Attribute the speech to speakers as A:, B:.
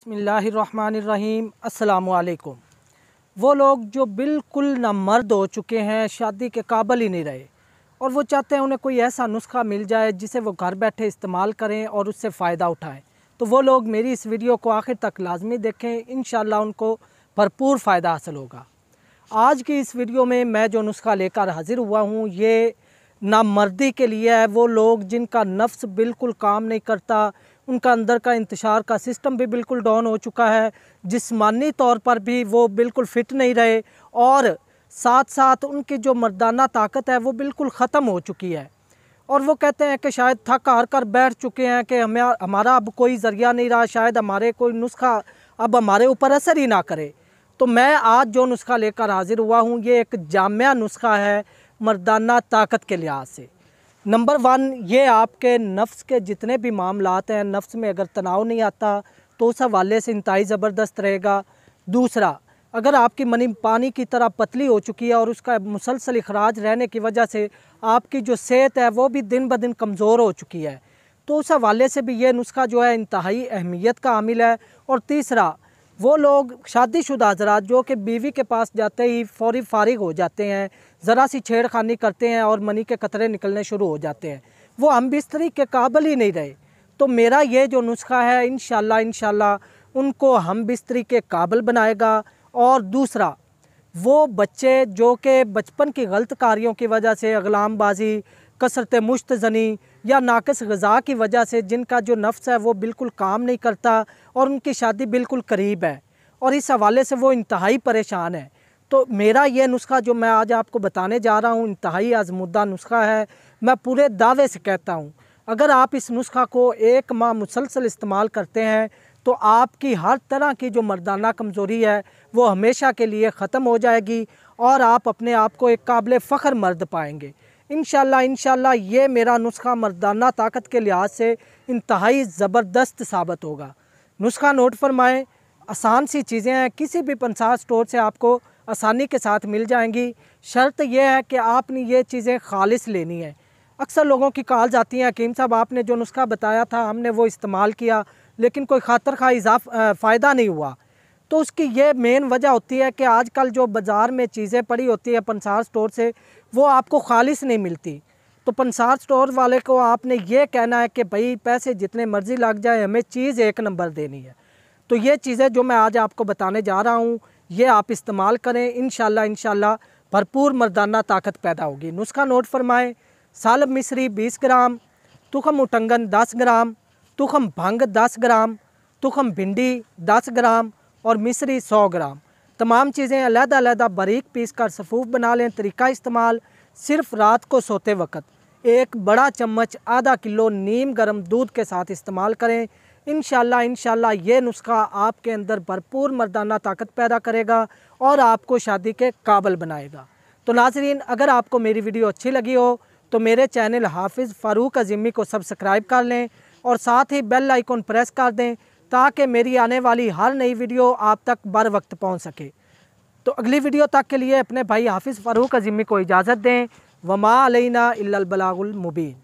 A: बिस्मिल्लाहिर्रहमानिर्रहीम। अस्सलामुअलैकुम। वो लोग जो बिल्कुल नामर्द हो चुके हैं, शादी के काबिल ही नहीं रहे और वो चाहते हैं उन्हें कोई ऐसा नुस्खा मिल जाए जिसे वो घर बैठे इस्तेमाल करें और उससे फ़ायदा उठाएं, तो वो लोग मेरी इस वीडियो को आखिर तक लाजमी देखें। इंशाअल्लाह उनको भरपूर फ़ायदा हासिल होगा। आज की इस वीडियो में मैं जो नुस्खा लेकर हाज़िर हुआ हूँ ये नामर्दी के लिए है। वो लोग जिनका नफ्स बिल्कुल काम नहीं करता, उनका अंदर का इंतशार का सिस्टम भी बिल्कुल डाउन हो चुका है, जिस्मानी तौर पर भी वो बिल्कुल फ़िट नहीं रहे और साथ साथ उनकी जो मर्दाना ताकत है वो बिल्कुल ख़त्म हो चुकी है और वो कहते हैं कि शायद थक हार कर बैठ चुके हैं कि हमारा अब कोई ज़रिया नहीं रहा, शायद हमारे कोई नुस्खा अब हमारे ऊपर असर ही ना करे। तो मैं आज जो नुस्खा लेकर हाज़िर हुआ हूँ ये एक जामिया नुस्खा है मर्दाना ताकत के लिहाज से। नंबर 1, ये आपके नफ्स के जितने भी मामलात हैं, नफ्स में अगर तनाव नहीं आता तो उस हवाले से इंतहाई ज़बरदस्त रहेगा। दूसरा, अगर आपकी मनी पानी की तरह पतली हो चुकी है और उसका मुसलसल इखराज रहने की वजह से आपकी जो सेहत है वो भी दिन ब दिन कमज़ोर हो चुकी है, तो उस हवाले से भी ये नुस्खा जो है इंतहाई अहमियत का हामिल है। और तीसरा, वो लोग शादीशुदा हज़रात जो कि बीवी के पास जाते ही फौरी फारिग हो जाते हैं, ज़रा सी छेड़खानी करते हैं और मनी के कतरे निकलने शुरू हो जाते हैं, वो हम बिस्तरी के काबिल ही नहीं रहे। तो मेरा ये जो नुस्खा है इंशाल्लाह उनको हम बिस्तरी के काबिल बनाएगा। और दूसरा, वो बच्चे जो कि बचपन की गलत कारियों की वजह से अगलामबाजी, कसरत मुश्तज़नी या नाक़िस ग़िज़ा की वजह से जिनका जो नफ्स है वो बिल्कुल काम नहीं करता और उनकी शादी बिल्कुल करीब है और इस हवाले से वो इंतहाई परेशान है, तो मेरा ये नुस्खा जो मैं आज आपको बताने जा रहा हूँ इंतहाई आज़मुद्दा नुस्खा है। मैं पूरे दावे से कहता हूँ अगर आप इस नुस्खा को 1 माह मुसलसल इस्तेमाल करते हैं तो आपकी हर तरह की जो मर्दाना कमज़ोरी है वो हमेशा के लिए ख़त्म हो जाएगी और आप अपने आप को एक काबिल फ़ख्र मर्द पाएंगे। इंशाल्लाह ये मेरा नुस्खा मर्दाना ताकत के लिहाज से इंतहाई ज़बरदस्त साबित होगा। नुस्खा नोट फरमाएँ, आसान सी चीज़ें हैं, किसी भी पंसार स्टोर से आपको आसानी के साथ मिल जाएंगी। शर्त यह है कि आपने ये चीज़ें खालिस लेनी है। अक्सर लोगों की कॉल्स आती हैं, हकीम साहब आपने जो नुस्खा बताया था हमने वो इस्तेमाल किया लेकिन कोई खातर खा फ़ायदा नहीं हुआ। तो उसकी ये मेन वजह होती है कि आजकल जो बाज़ार में चीज़ें पड़ी होती है पंसार स्टोर से वो आपको खालिस नहीं मिलती। तो पंसार स्टोर वाले को आपने ये कहना है कि भाई पैसे जितने मर्ज़ी लग जाए हमें चीज़ 1 नंबर देनी है। तो ये चीज़ें जो मैं आज आपको बताने जा रहा हूँ ये आप इस्तेमाल करें, इंशाल्लाह भरपूर मर्दाना ताकत पैदा होगी। नुस्खा नोट फरमाएँ, सालब मिस्री 20 ग्राम, तुखम उटंगन 10 ग्राम, तुखम भंग 10 ग्राम, तुखम भिंडी 10 ग्राम और मिस्री 100 ग्राम। तमाम चीज़ें अलग-अलग बारीक पीस कर सफ़ूफ बना लें। तरीका इस्तेमाल, सिर्फ़ रात को सोते वक्त 1 बड़ा चम्मच आधा किलो नीम गर्म दूध के साथ इस्तेमाल करें। इंशाल्लाह ये नुस्खा आपके अंदर भरपूर मर्दाना ताकत पैदा करेगा और आपको शादी के काबिल बनाएगा। तो नाज़रीन, अगर आपको मेरी वीडियो अच्छी लगी हो तो मेरे चैनल हाफिज़ फ़ारूक अज़ीमी को सब्सक्राइब कर लें और साथ ही बेल आइकन प्रेस कर दें ताकि मेरी आने वाली हर नई वीडियो आप तक बर वक्त पहुँच सके। तो अगली वीडियो तक के लिए अपने भाई हाफिज़ फ़ारूक अज़ीमी को इजाज़त दें। वमा अलैना इल्लल बलागुल मुबीन।